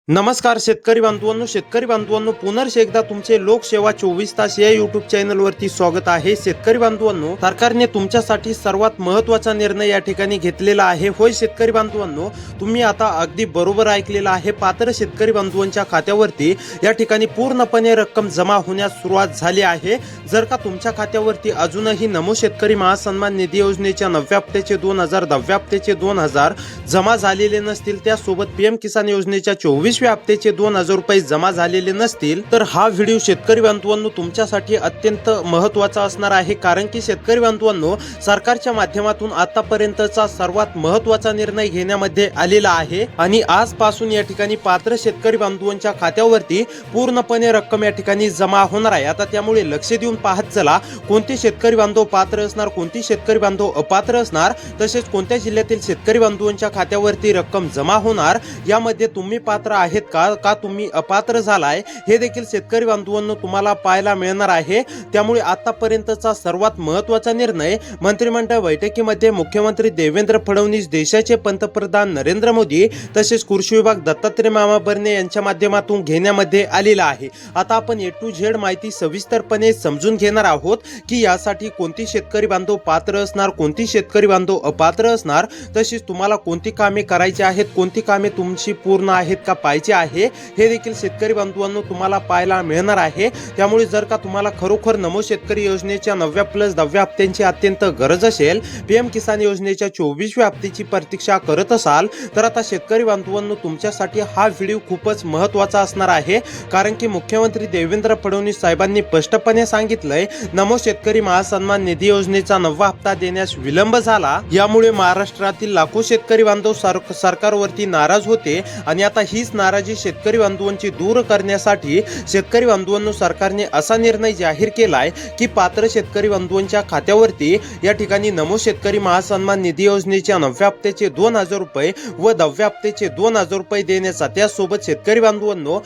नमस्कार शेतकरी बांधवांनो पुनर्ष एकदा तुमचे लोकसेवा 24 तास या युट्यूब चॅनल वरती स्वागत आहे। शेतकरी बांधवांनो, सरकारने तुमच्यासाठी सर्वात महत्त्वाचा निर्णय या ठिकाणी घेतलेला आहे। होय शेतकरी बांधवांनो, तुम्ही आता अगदी बरोबर ऐकलेला आहे। पात्र शेतकरी बांधवांच्या खात्यावरती या ठिकाणी पूर्णपणे रक्कम जमा होण्यास सुरुवात झाली आहे। जर का तुमच्या खात्यावरती अजूनही नमो शेतकरी महासन्मान निधी योजनेच्या 9व्या हप्त्याचे 2000, 10व्या हप्त्याचे 2000 जमा झालेले नसतील, त्यासोबत पीएम किसान योजनेच्या 24व्या हप्त्याचे 2000 रुपये जमा झालेले नसतील, तर हा व्हिडिओ शेतकरी बांधवांनो तुमच्यासाठी अत्यंत महत्त्वाचा असणार आहे। कारण की शेतकरी बांधवांनो, सरकारच्या माध्यमातून आतापर्यंतचा सर्वात महत्त्वाचा निर्णय घेण्यामध्ये आलेला आहे आणि आजपासून या ठिकाणी पात्र शेतकरी बांधवांच्या खात्यावरती पूर्णपणे रक्कम या ठिकाणी जमा होणार आहे। आता त्यामुळे लक्ष देऊन पाहत चला, कोणते शेतकरी बांधव पात्र असणार, कोणते शेतकरी बांधव अपात्र असणार, तसेच कोणत्या जिल्ह्यातील शेतकरी बांधवांच्या खात्यावरती रक्कम जमा होणार, यामध्ये तुम्ही पात्र आहेत का तुम्ही अपात्र झालाय, हे देखील शेतकरी बांधवांनो तुम्हाला पाहायला मिळणार आहे। त्यामुळे आतापर्यंतचा सर्वात महत्त्वाचा निर्णय मंत्रिमंडळ बैठकीमध्ये मुख्यमंत्री देवेंद्र फडणवीस, देशाचे पंतप्रधान नरेंद्र मोदी तसेच कृषी विभाग दत्तात्रय मामा भरणे यांच्या माध्यमातून घेण्यामध्ये आलेला आहे। आता आपण ए टू झेड माहिती सविस्तरपणे समजून घेणार आहोत की यासाठी कोणती शेतकरी बांधव पात्र असणार, कोणती शेतकरी बांधव अपात्र असणार, तसेच तुम्हाला कोणती कामे करायची आहेत, कोणती कामे तुमची पूर्ण आहेत का पाहिजे आहे, हे देखील शेतकरी बांधवांनो तुम्हाला पाहायला मिळणार आहे। त्यामुळे जर का तुम्हाला खरोखर नमो शेतकरी योजनेच्या 9व्या प्लस 10व्या हप्त्यांची अत्यंत गरज असेल, पीएम किसान योजनेच्या 24व्या हप्त्याची प्रतीक्षा करत असाल, तर आता शेतकरी बांधवांनो तुमच्यासाठी हा व्हिडिओ खूपच महत्त्वाचा असणार आहे। कारण की मुख्यमंत्री देवेंद्र फडणवीस साहेबांनी स्पष्टपणे सांगितलंय, नमो शेतकरी महासन्मान निधी योजनेचा 9वा हप्ता देण्यास विलंब झाला, यामुळे महाराष्ट्रातील लाखो शेतकरी बांधव सरकारवरती नाराज होते आणि आता हीच नाराजी शेतकरी बांधवांची दूर करण्यासाठी शेतकरी बांधवांनो सरकारने असा निर्णय जाहीर केलाय की पात्र शेतकरी बांधवांच्या खात्यावरती या ठिकाणी नमो शेतकरी महासन्मान निधी योजनेच्या 9व्या हप्त्याचे 2000 रुपये व 10व्या हप्त्याचे 2000 रुपये देण्याचा, त्यासोबत शेतकरी बांधवांनो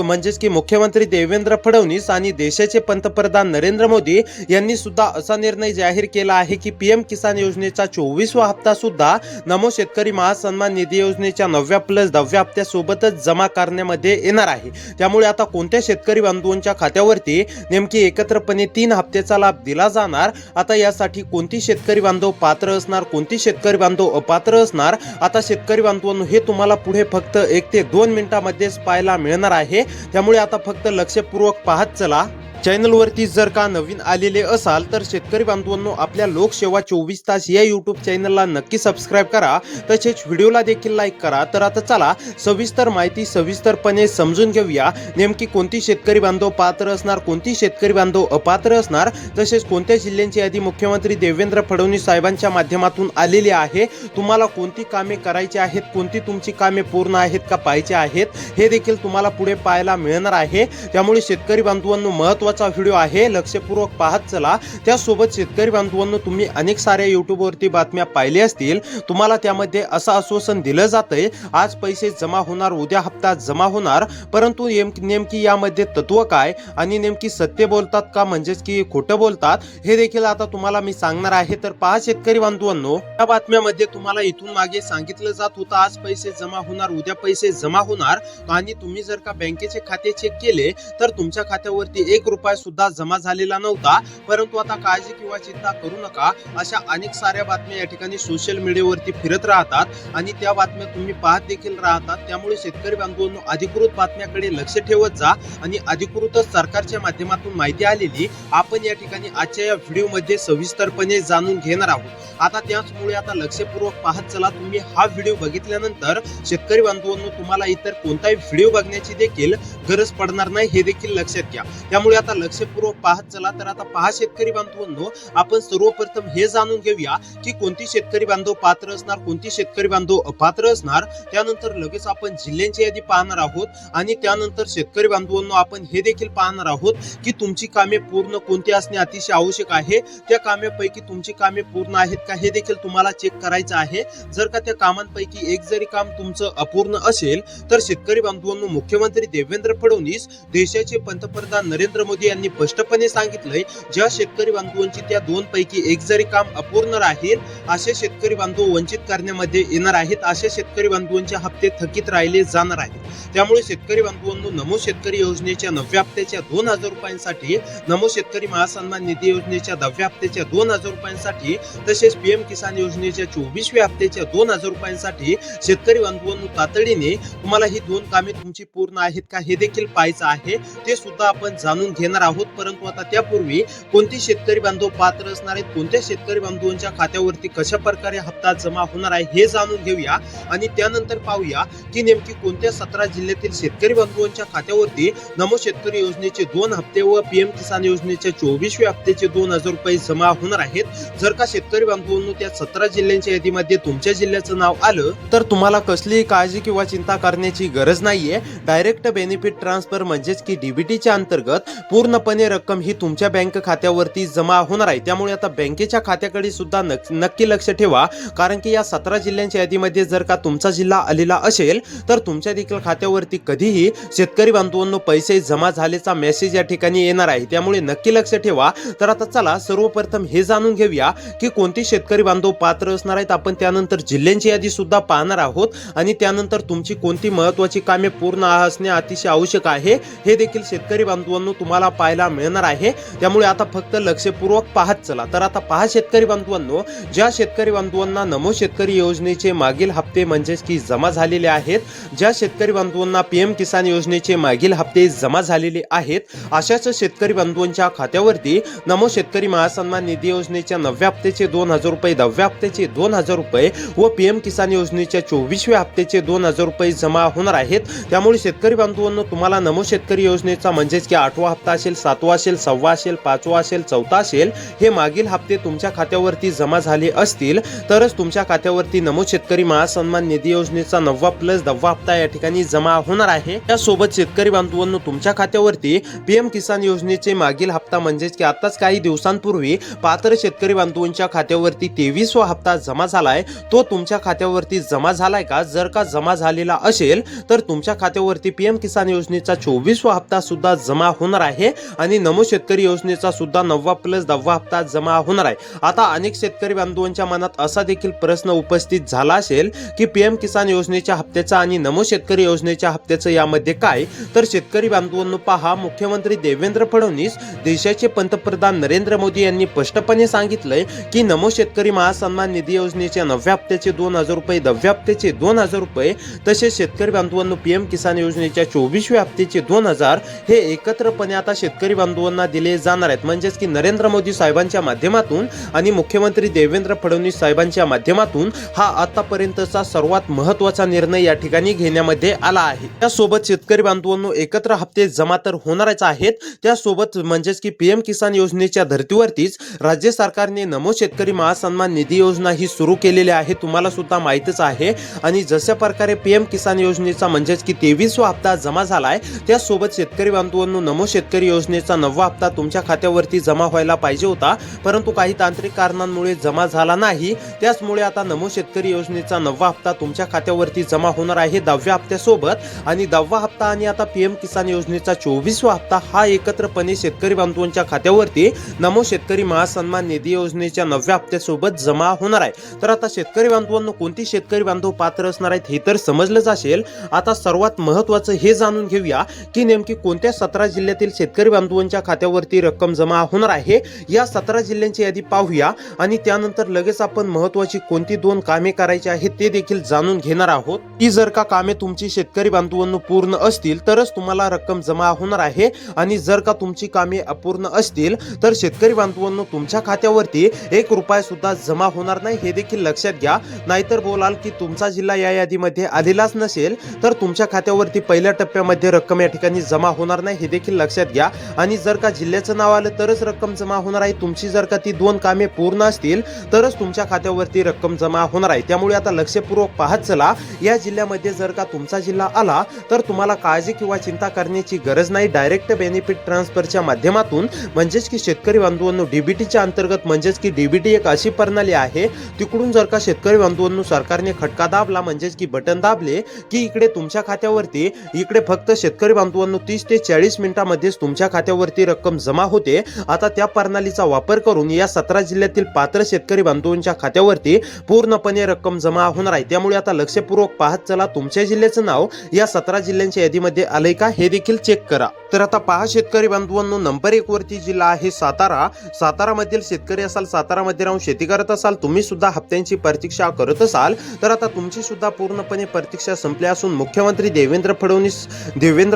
म्हणजेच की मुख्यमंत्री देवेंद्र फडणवीस आणि देशाचे पंतप्रधान नरेंद्र मोदी यांनी सुद्धा असा निर्णय जाहीर केला आहे की पीएम किसान योजनेचा 24वा हप्ता सुद्धा नमो शेतकरी महासन्मान निधी योजनेच्या 9व्या प्लस 10व्या हप्त्यासोबतच जमा करण्यामध्ये येणार आहे। त्यामुळे आता कोणत्या शेतकरी बांधवांच्या खात्यावरती नेमकी एकत्रपणे 3 हप्त्याचा लाभ दिला जाणार, आता यासाठी कोणती शेतकरी बांधव पात्र असणार, कोणती शेतकरी बांधव अपात्र असणार, आता शेतकरी बांधवांनो हे तुम्हाला पुढे फक्त 1 ते 2 मिनिटांमध्येच पाहायला मिळणार आहे। त्यामुळे आता फक्त लक्षपूर्वक पाहत चला। चॅनल वरती जर का नवीन आलेले असाल तर शेतकरी बांधवांनो आपल्या लोकसेवा 24 तास या युट्यूब चॅनलला नक्की सबस्क्राइब करा, तसेच व्हिडिओला देखील लाईक करा। तर आता चला सविस्तर माहिती सविस्तरपणे समजून घेऊया, नेमकी कोणती शेतकरी बांधव पात्र असणार, कोणती शेतकरी बांधव अपात्र असणार, तसेच कोणत्या जिल्ह्यांची यादी मुख्यमंत्री देवेंद्र फडणवीस साहेबांच्या माध्यमातून आलेली आहे, तुम्हाला कोणती कामे करायची आहेत, कोणती तुमची कामे पूर्ण आहेत का पाहिजे आहेत, हे देखील तुम्हाला पुढे पाहायला मिळणार आहे। त्यामुळे शेतकरी बांधवांनो महत्त्वाचा व्हिडिओ आहे, लक्षपूर्वक पाहत चला। त्यासोबत शेतकरी बांधवांनो तुम्ही अनेक साऱ्या युट्यूब वरती बातम्या पाहिल्या असतील, तुम्हाला त्यामध्ये असं आश्वासन दिलं जातंय आज पैसे जमा होणार, उद्या हप्ता जमा होणार, परंतु नेमकी यामध्ये तत्व काय आणि नेमकी सत्य बोलतात का म्हणजेच की खोटं बोलतात, हे देखील आता तुम्हाला मी सांगणार आहे। तर पहा शेतकरी बांधवांनो, या बातम्यामध्ये तुम्हाला इथून मागे सांगितलं जात होतं आज पैसे जमा होणार, उद्या पैसे जमा होणार, आणि तुम्ही जर का बँकेचे खाते चेक केले तर तुमच्या खात्यावरती 1 रुपया सुद्धा जमा झालेला नव्हता। परंतु आता काळजी किंवा चिंता करू नका, अशा अनेक साऱ्या बातम्या या ठिकाणी सोशल मीडियावरती फिरत राहतात आणि त्या बातम्या तुम्ही पाहत देखील राहतात। त्यामुळे शेतकरी बांधवांनो अधिकृत बातम्याकडे लक्ष ठेवत जा आणि अधिकृतच सरकारच्या माध्यमातून माहिती आलेली आपण या ठिकाणी आजच्या या व्हिडिओमध्ये सविस्तरपणे जाणून घेणार आहोत। आता त्याचमुळे आता लक्षपूर्वक पाहत चला। तुम्ही हा व्हिडिओ बघितल्यानंतर शेतकरी बांधवांनो तुम्हाला इतर कोणताही व्हिडिओ बघण्याची देखील गरज पडणार नाही, हे देखील लक्षात घ्या। त्यामुळे आता लक्षपूर्वक पाहत चला। तर आता पहा शेतकरी बांधवांनो, आपण सर्वप्रथम हे जाणून घेऊया की कोणती शेतकरी बांधव पात्र असणार, कोणती शेतकरी बांधव अपात्र असणार, त्यानंतर लगेच आपण जिल्ह्यांची यादी पाहणार आहोत आणि त्यानंतर शेतकरी बांधवांनो आपण हे देखील पाहणार आहोत की तुमची कामे पूर्ण कोणती असणे अतिशय आवश्यक आहे, त्या कामापैकी तुमची कामे पूर्ण आहेत का हे देखील तुम्हाला चेक करायचं आहे। जर का त्या कामांपैकी एक जरी काम तुमचं अपूर्ण असेल तर शेतकरी बांधवांनो मुख्यमंत्री देवेंद्र फडणवीस, देशाचे पंतप्रधान नरेंद्र मोदी मोदी यांनी स्पष्टपणे सांगितलंय, ज्या शेतकरी बांधवांची त्या दोन पैकी एक जरी काम अपूर्ण राहील असे शेतकरी बांधव वंचित करण्यामध्ये येणार आहेत, अशा शेतकरी बांधवांचे हप्ते थकीत राहिले जाणार आहेत। त्यामुळे शेतकरी बांधवांनो, नमो शेतकरी योजनेच्या 9व्या हप्त्याच्या 2000 रुपयांसाठी, नमो शेतकरी महासन्मान निधी योजनेच्या 10व्या हप्त्याच्या 2000 रुपयांसाठी, तसेच पीएम किसान योजनेच्या 24व्या हप्त्याच्या 2000 रुपयांसाठी शेतकरी बांधवांनो, तातडीने तुम्हाला ही दोन कामे तुमची पूर्ण आहेत का हे देखील पाहायचं आहे, ते सुद्धा आपण जाणून घेणार आहोत। परंतु आता त्यापूर्वी कोणती शेतकरी बांधव पात्र असणार आहेत, कोणत्या शेतकरी बांधवांच्या खात्यावरती कशा प्रकारे हप्ता जमा होणार आहे हे जाणून घेऊया आणि त्यानंतर पाहूया की नेमकी कोणत्या 17 जिल्ह्यातील शेतकरी बांधवांच्या खात्यावरती नमो शेतकरी योजनेचे 2 हप्ते व पीएम किसान योजनेच्या 24व्या हप्त्याचे 2000 रुपये जमा होणार आहेत। जर का शेतकरी बांधवांनो त्या 17 जिल्ह्यांच्या यादीमध्ये तुमच्या जिल्ह्याचं नाव आलं तर तुम्हाला कसलीही काळजी किंवा चिंता करण्याची गरज नाहीये। डायरेक्ट बेनिफिट ट्रान्सफर म्हणजेच की डीबीटीच्या अंतर्गत पूर्णपणे रक्कम ही तुमच्या बँक खात्यावरती जमा होणार आहे। त्यामुळे आता बँकेच्या खात्याकडे सुद्धा नक्की लक्ष ठेवा, कारण की या 17 जिल्ह्यांच्या यादीमध्ये जर का तुमचा जिल्हा आलेला असेल तर तुमच्या देखील खात्यावरती कधीही शेतकरी बांधवांनो पैसे जमा झाल्याचा मेसेज या ठिकाणी येणार आहे। त्यामुळे नक्की लक्ष ठेवा। तर आता चला सर्वप्रथम हे जाणून घेऊया की कोणती शेतकरी बांधव पात्र असणार आहेत। आपण त्यानंतर जिल्ह्यांची यादी सुद्धा पाहणार आहोत आणि त्यानंतर तुमची कोणती महत्त्वाची कामे पूर्ण असणे अतिशय आवश्यक आहे हे देखील शेतकरी बांधवांनो तुम्हाला पाहायला मिळणार आहे। त्यामुळे आता फक्त लक्षपूर्वक पाहत चला। तर आता पहा शेतकरी बांधवांनो, ज्या शेतकरी बांधवांना नमो शेतकरी योजनेचे मागील हप्ते म्हणजेच की जमा झालेले आहेत, ज्या शेतकरी बांधवांना पीएम किसान योजनेचे मागील हप्ते जमा झालेले आहेत, अशाच शेतकरी बांधवांच्या खात्यावरती नमो शेतकरी महासन्मान निधी योजनेच्या 9व्या हप्त्याचे 2000 रुपये, 10व्या हप्त्याचे 2000 रुपये व पीएम किसान योजनेच्या 24व्या हप्त्याचे 2000 रुपये जमा होणार आहेत। त्यामुळे शेतकरी बांधवांनो, तुम्हाला नमो शेतकरी योजनेचा म्हणजेच की 8वा हप्ता असेल, 7वा असेल, 6वा असेल, 5वा असेल, 4था असेल, हे मागील हप्ते तुमच्या खात्यावरती जमा झाले असतील तरच तुमच्या खात्यावरती नमो शेतकरी महासन्मान निधी योजनेचा 9वा प्लस 10वा हप्ता या ठिकाणी जमा होणार आहे। त्यासोबत शेतकरी बांधवांनो, तुमच्या खात्यावरती पीएम किसान योजनेचे मागील हप्ता म्हणजेच की आताच काही दिवसांपूर्वी पात्र शेतकरी बांधवांच्या खात्यावरती 23वा हप्ता जमा झालाय, तो तुमच्या खात्यावरती जमा झालाय का? जर का जमा झालेला असेल तर तुमच्या खात्यावरती पीएम किसान योजनेचा 24वा हप्ता सुद्धा जमा होणार आहे आणि नमो शेतकरी योजनेचा सुद्धा 9वा प्लस 10वा हप्ता जमा होणार आहे। आता अनेक शेतकरी बांधवांच्या मनात असा देखील प्रश्न उपस्थित झाला असेल की पीएम किसान योजनेच्या हप्त्याचा आणि नमो शेतकरी योजनेच्या हप्त्याचं यामध्ये काय? तर शेतकरी बांधवांनो पहा, मुख्यमंत्री देवेंद्र फडणवीस, देशाचे पंतप्रधान नरेंद्र मोदी यांनी स्पष्टपणे सांगितलंय की नमो शेतकरी महासन्मान निधी योजनेच्या 9व्या हप्त्याचे 2000 रुपये, 10व्या हप्त्याचे 2000 रुपये, तसेच शेतकरी बांधवांनो पीएम किसान योजनेच्या 24व्या हप्त्याचे 2000 हे एकत्रपणे आता शेतकरी बांधवांना दिले जाणार आहेत। म्हणजेच की नरेंद्र मोदी साहेबांच्या माध्यमातून आणि मुख्यमंत्री देवेंद्र फडणवीस साहेबांच्या माध्यमातून हा आतापर्यंतचा सर्वात महत्त्वाचा निर्णय या ठिकाणी घेण्यामध्ये आला आहे। त्यासोबत शेतकरी बांधवांनो एकत्र हप्ते जमा तर होणारच आहेत, त्यासोबत म्हणजेच की पीएम किसान योजनेच्या धर्तीवरतीच राज्य सरकारने नमो शेतकरी महासन्मान निधी योजना ही सुरू केलेली आहे, तुम्हाला सुद्धा माहितच आहे। आणि जशा प्रकारे पीएम किसान योजनेचा म्हणजेच की 23वा हप्ता जमा झालाय, त्यासोबत शेतकरी बांधवांनो नमो शेतकरी योजनेचा 9वा हप्ता तुमच्या खात्यावरती जमा व्हायला पाहिजे होता, परंतु काही तांत्रिक कारणांमुळे जमा झाला नाही। त्याचमुळे आता नमो शेतकरी योजनेचा 9वा हप्ता तुमच्या खात्यावरती जमा होणार आहे 10व्या हप्त्यासोबत आणि 10वा हप्ता आणि आता पीएम किसान योजनेचा 24वा हप्ता हा एकत्रपणे शेतकरी बांधवांच्या खात्यावरती नमो शेतकरी महासन्मान निधी योजनेच्या 9व्या हप्त्यासोबत जमा होणार आहे। तर आता शेतकरी बांधवांनो कोणती शेतकरी बांधव पात्र असणार आहेत हे तर समजलंच असेल। आता सर्वात महत्त्वाचं हे जाणून घेऊया की नेमकी कोणत्या 17 जिल्ह्यातील शेतकरी बांधवांच्या खात्यावरती रक्कम जमा होणार आहे। या 17 जिल्ह्यांची यादी पाहूया आणि त्यानंतर लगेच आपण महत्त्वाची कोणती दोन कामे करायची आहेत ते देखील जाणून घेणार आहोत। ही जर का कामे तुमची शेतकरी बांधवांनो पूर्ण असतील तरच तुम्हाला रक्कम जमा होणार आहे आणि जर का तुमची कामे अपूर्ण असतील तर शेतकरी बांधवांनो तुमच्या खात्यावरती 1 रुपया सुद्धा जमा होणार नाही, हे देखील लक्षात घ्या। नाहीतर बोलाल की तुमचा जिल्हा या यादीमध्ये आलेलाच नसेल तर तुमच्या खात्यावरती पहिल्या टप्प्यामध्ये रक्कम या ठिकाणी जमा होणार नाही, हे देखील लक्षात घ्या। आणि जर का जिल्ह्याचं नाव आलं तरच रक्कम जमा होणार आहे, तुमची जर का ती दोन कामे पूर्ण असतील तरच तुमच्या खात्यावरती रक्कम जमा होणार आहे। त्यामुळे आता लक्षपूर्वक पाहत चला, या जिल्ह्यामध्ये जर का तुमचा जिल्हा आला तर तुम्हाला काळजी किंवा चिंता करण्याची गरज नाही। डायरेक्ट बेनिफिट ट्रान्सफरच्या माध्यमातून म्हणजेच की शेतकरी बांधवांनो डीबीटीच्या अंतर्गत म्हणजेच की डीबीटी एक अशी प्रणाली आहे, तिकडून जर का शेतकरी बांधवांनो सरकारने खटका दाबला म्हणजेच की बटन दाबले की इकडे तुमच्या खात्यावरती इकडे फक्त शेतकरी बांधवांनो 30 ते 40 मिनिटांमध्येच तुमच्या खात्यावरती रक्कम जमा होते. आता त्या प्रणालीचा वापर करून या 17 जिल्ह्यातील पात्र शेतकरी बांधवांच्या खात्यावरती पूर्णपणे रक्कम जमा होणार आहे. त्यामुळे आता लक्षपूर्वक पाहत चला तुमच्या जिल्ह्याचं नाव या 17 जिल्ह्यांच्या यादीमध्ये आलंय का हे देखील चेक करा. तर आता पहा शेतकरी बांधवांनो, नंबर 1 वरती जिल्हा आहे सातारा. सातारामधील शेतकरी असाल, सातारामध्ये राहून शेती करत असाल, तुम्ही सुद्धा हप्त्यांची प्रतीक्षा करत असाल तर आता तुमची सुद्धा पूर्णपणे प्रतीक्षा संपली असून मुख्यमंत्री देवेंद्र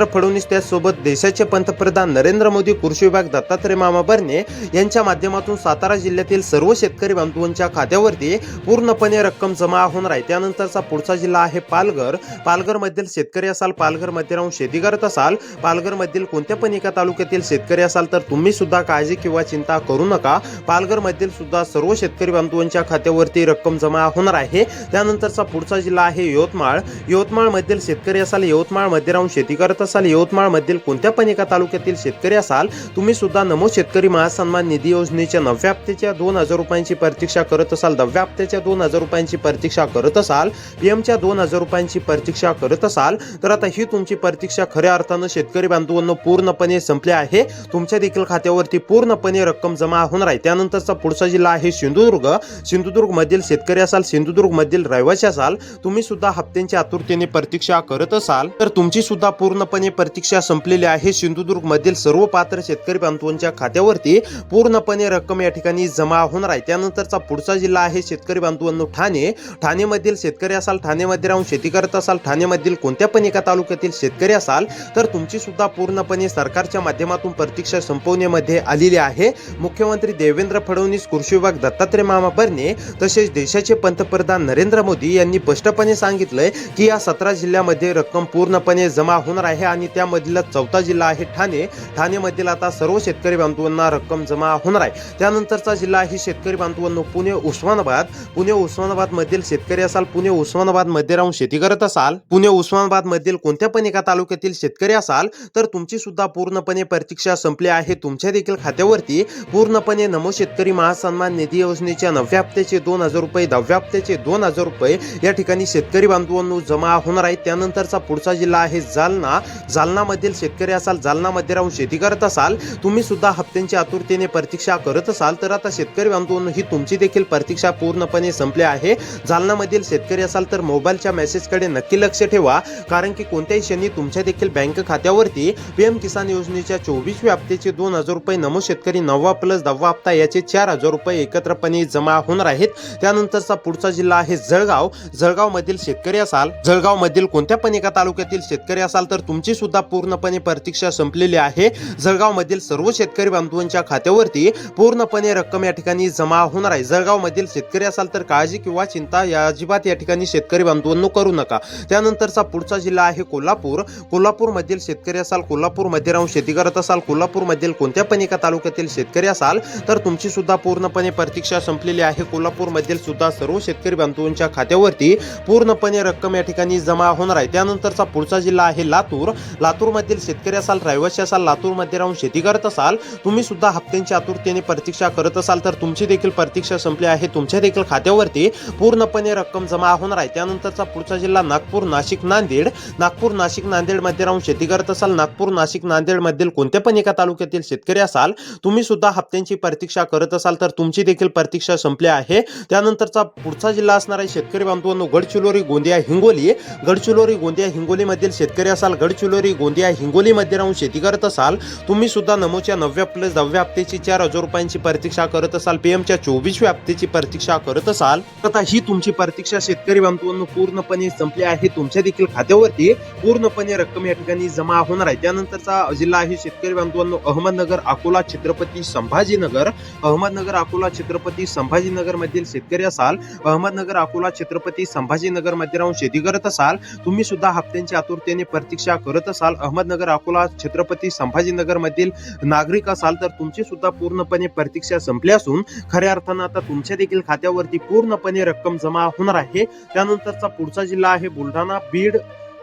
फडणवीस त्याचसोबत देशाचे पंतप्रधान नरेंद्र मोदी, कृषी विभाग दत्तात्रय मामा भरणे यांच्या माध्यमातून सातारा जिल्ह्यातील सर्व शेतकरी बांधवांच्या खात्यावरती पूर्णपणे रक्कम जमा होणार आहे. त्यानंतरचा पुढचा जिल्हा आहे पालघर. पालघरमधील शेतकरी असाल, पालघरमध्ये राहून शेती करत असाल, पालघरमधील कोणत्या पण एका तालुक्यातील शेतकरी असाल तर तुम्ही सुद्धा काळजी किंवा चिंता करू नका. पालघरमधील सुद्धा सर्व शेतकरी बांधवांच्या खात्यावरती रक्कम जमा होणार आहे. त्यानंतरचा पुढचा जिल्हा आहे यवतमाळ. यवतमाळमधील शेतकरी असाल, यवतमाळमध्ये राहून शेती करत असाल, यवतमाळमधील कोणत्या पण एका तालुक्यातील शेतकरी असाल, तुम्ही सुद्धा नमो शेतकरी महासन्मान निधी योजनेच्या 9व्या हप्त्याच्या 2000 रुपयांची प्रतीक्षा करत असाल, 10व्या हप्त्याच्या 2000 रुपयांची प्रतीक्षा करत असाल, पीएमच्या 2000 रुपयांची प्रतीक्षा करत असाल तर आता ही तुमची प्रतीक्षा खऱ्या अर्थानं शेतकरी बांधवांनो पूर्णपणे संपली आहे. तुमच्या देखील खात्यावरती पूर्णपणे रक्कम जमा होणार आहे. त्यानंतरचा पुढचा जिल्हा आहे सिंधुदुर्ग. सिंधुदुर्गमधील शेतकरी असाल, सिंधुदुर्गमधील रहिवासी असाल, तुम्ही सुद्धा हप्त्यांची आतुरतेने प्रतीक्षा करत असाल तर तुमची सुद्धा पूर्णपणे प्रतीक्षा संपलेली आहे. सिंधुदुर्गमधील सर्व पात्र शेतकरी बांधवांच्या खात्यावरती पूर्णपणे रक्कम या ठिकाणी जमा होणार आहे. त्यानंतरचा पुढचा जिल्हा आहे शेतकरी बांधवांनो ठाणे. ठाणेमधील शेतकरी असाल, ठाणेमध्ये राहून शेती करत असाल, ठाणेमधील कोणत्या पण एका तालुक्यातील शेतकरी असाल तर तुमची सुद्धा पूर्णपणे सरकारच्या माध्यमातून प्रतीक्षा संपवण्यामध्ये आलेली आहे. मुख्यमंत्री देवेंद्र फडणवीस, कृषी विभाग दत्तात्रय मामा भरणे तसेच देशाचे पंतप्रधान नरेंद्र मोदी यांनी स्पष्टपणे सांगितलंय की या 17 जिल्ह्यामध्ये रक्कम पूर्णपणे जमा होणार आहे आणि त्यामधला 4था जिल्हा आहे ठाणे. ठाणेमधील आता सर्व शेतकरी बांधवांना रक्कम जमा होणार आहे. त्यानंतरचा जिल्हा आहे शेतकरी बांधवांनो पुणे उस्मानाबाद. पुणे उस्मानाबाद मधील शेतकरी असाल, पुणे उस्मानाबाद मध्ये राहून शेती करत असाल, पुणे उस्मानाबाद मधील कोणत्या पण एका तालुक्यातील शेतकरी असाल तर तुमची सुद्धा पूर्णपणे प्रतीक्षा संपली आहे. तुमच्या देखील खात्यावरती पूर्णपणे नमो शेतकरी महासन्मान निधी योजनेच्या 9व्या हप्त्याचे 2000 रुपये, 10व्या हप्त्याचे 2000 रुपये या ठिकाणी शेतकरी बांधवांनो जमा होणार आहे. त्यानंतरचा पुढचा जिल्हा आहे जालना. जालनामधील शेतकरी असाल, जालनामध्ये राहून शेती करत असाल, तुम्ही सुद्धा हप्त्यांची आतुरतेने प्रतीक्षा करत असाल तर आता शेतकरी बांधवांनो ही तुमची देखील प्रतीक्षा पूर्णपणे संपली आहे. जालनामधील शेतकरी असाल तर मोबाईलच्या मेसेजकडे नक्की लक्ष ठेवा, कारण की कोणत्याही क्षणी तुमच्या देखील बँक खात्यावरती पीएम किसान योजनेच्या 24व्या हप्त्याचे 2000 रुपये, नमो शेतकरी 9वा प्लस 10वा हप्ता याचे 4000 रुपये एकत्रपणे जमा होणार आहेत. त्यानंतरचा पुढचा जिल्हा आहे जळगाव. जळगावमधील शेतकरी असाल, जळगावमधील कोणत्या पण एका तालुक्यातील शेतकरी असाल तर तुमची सुद्धा पूर्णपणे प्रतीक्षा संपलेली आहे. जळगावमधील सर्व शेतकरी बांधवांच्या खात्यावरती पूर्णपणे रक्कम या ठिकाणी जमा होणार आहे. जळगावमधील शेतकरी असाल तर काळजी किंवा चिंता या अजिबात या ठिकाणी शेतकरी बांधवांनो करू नका. त्यानंतरचा पुढचा जिल्हा आहे कोल्हापूर. कोल्हापूरमधील शेतकरी असाल, कोल्हापूरमध्ये राहून शेती करत असाल, कोल्हापूरमधील कोणत्या पण एका तालुक्यातील शेतकरी असाल तर तुमची सुद्धा पूर्णपणे प्रतीक्षा संपलेली आहे. कोल्हापूरमधील सुद्धा सर्व शेतकरी बांधवांच्या खात्यावरती पूर्णपणे रक्कम या ठिकाणी जमा होणार आहे. त्यानंतरचा पुढचा जिल्हा आहे लातूर. लातूरमधील शेतकरी असाल, रहिवासी असाल, लातूरमध्ये राहून शेती करत असाल, तुम्ही सुद्धा हप्त्यांची आतुरतेने प्रतीक्षा करत असाल तर तुमची देखील प्रतीक्षा संपली आहे. तुमच्या देखील खात्यावरती पूर्णपणे रक्कम जमा होणार आहे. त्यानंतरचा पुढचा जिल्हा नागपूर, नाशिक, नांदेड. नागपूर, नाशिक, नांदेडमध्ये राहून शेती करत असाल, नागपूर, नाशिक, नांदेडमधील कोणत्या पण एका तालुक्यातील शेतकरी असाल, तुम्ही सुद्धा हप्त्यांची प्रतीक्षा करत असाल तर तुमची देखील प्रतीक्षा संपली आहे. त्यानंतरचा पुढचा जिल्हा असणार आहे शेतकरी बांधवांनो गडचिरोली, गोंदिया, हिंगोली. गडचिरोली, गोंदिया, हिंगोली मधील शेतकरी असाल, गडचिरोली, गोंदिया, हिंगोली मध्ये राहून शेती करत असाल, तुम्ही सुद्धा नमोच्या 9व्या प्लस 10व्या हप्त्याची 4000 रुपयांची प्रतीक्षा करत असाल, पीएमच्या 24व्या हप्त्याची प्रतीक्षा करत असाल तर ही तुमची प्रतीक्षा शेतकरी बांधवांनो पूर्णपणे संपली आहे. तुमच्या देखील खात्यावरती पूर्णपणे रक्कम या ठिकाणी जमा होणार आहे. त्यानंतरचा जिल्हा आहे शेतकरी बांधवांनो अहमदनगर, अकोला, छत्रपती संभाजीनगर. अहमदनगर, अकोला, छत्रपती संभाजीनगर मधील शेतकरी असाल, अहमदनगर, अकोला, छत्रपती संभाजीनगर मध्ये राहून शेती करत असाल, तुम्ही सुद्धा हप्त्यांची आतुरतेने प्रतीक्षा करत असाल, अहमदनगर, अकोला, छत्रपती संभाजीनगर मधील नागरिक असाल तर तुमची सुद्धा पूर्णपणे प्रतीक्षा संपली असून खऱ्या अर्थानं आता तुमच्या देखील खात्यावरती पूर्णपणे रक्कम जमा होणार आहे. त्यानंतरचा पुढचा जिल्हा आहे बुलढाणा, बीड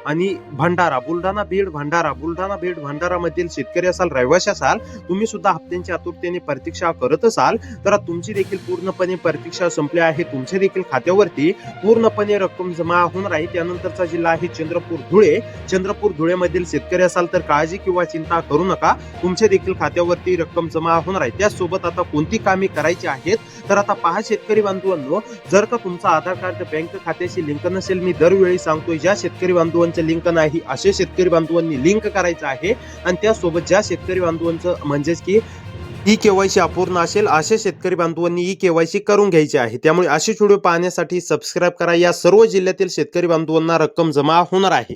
आणि भंडारा, बुलढाणा बीड भंडारा मधील शेतकरी असाल, रहिवासी असाल, तुम्ही सुद्धा हप्त्यांची आतुरतेने प्रतीक्षा करत असाल तर तुमची देखील पूर्णपणे प्रतीक्षा संपली आहे. तुमच्या देखील खात्यावरती पूर्णपणे रक्कम जमा होऊन राहील. त्यानंतरचा जिल्हा आहे चंद्रपूर धुळे मधील शेतकरी असाल तर काळजी किंवा चिंता करू नका, तुमच्या देखील खात्यावरती रक्कम जमा होऊन राहील. त्यासोबत आता कोणती कामे करायची आहेत तर आता पहा शेतकरी बांधवांनो, जर का तुमचा आधार कार्ड बँक खात्याशी लिंक नसेल, मी दरवेळी सांगतोय ज्या शेतकरी बांधवांचं लिंक नाही असे शेतकरी बांधवांनी लिंक करायचं आहे. आणि त्यासोबत ज्या शेतकरी बांधवांचं म्हणजेच की ई केवायसी अपूर्ण असेल अशा शेतकरी बांधवांनी ई केवायसी करून घ्यायची आहे. त्यामुळे असे व्हिडिओ पाहण्यासाठी सबस्क्राईब करा. या सर्व जिल्ह्यातील शेतकरी बांधवांना रक्कम जमा होणार आहे.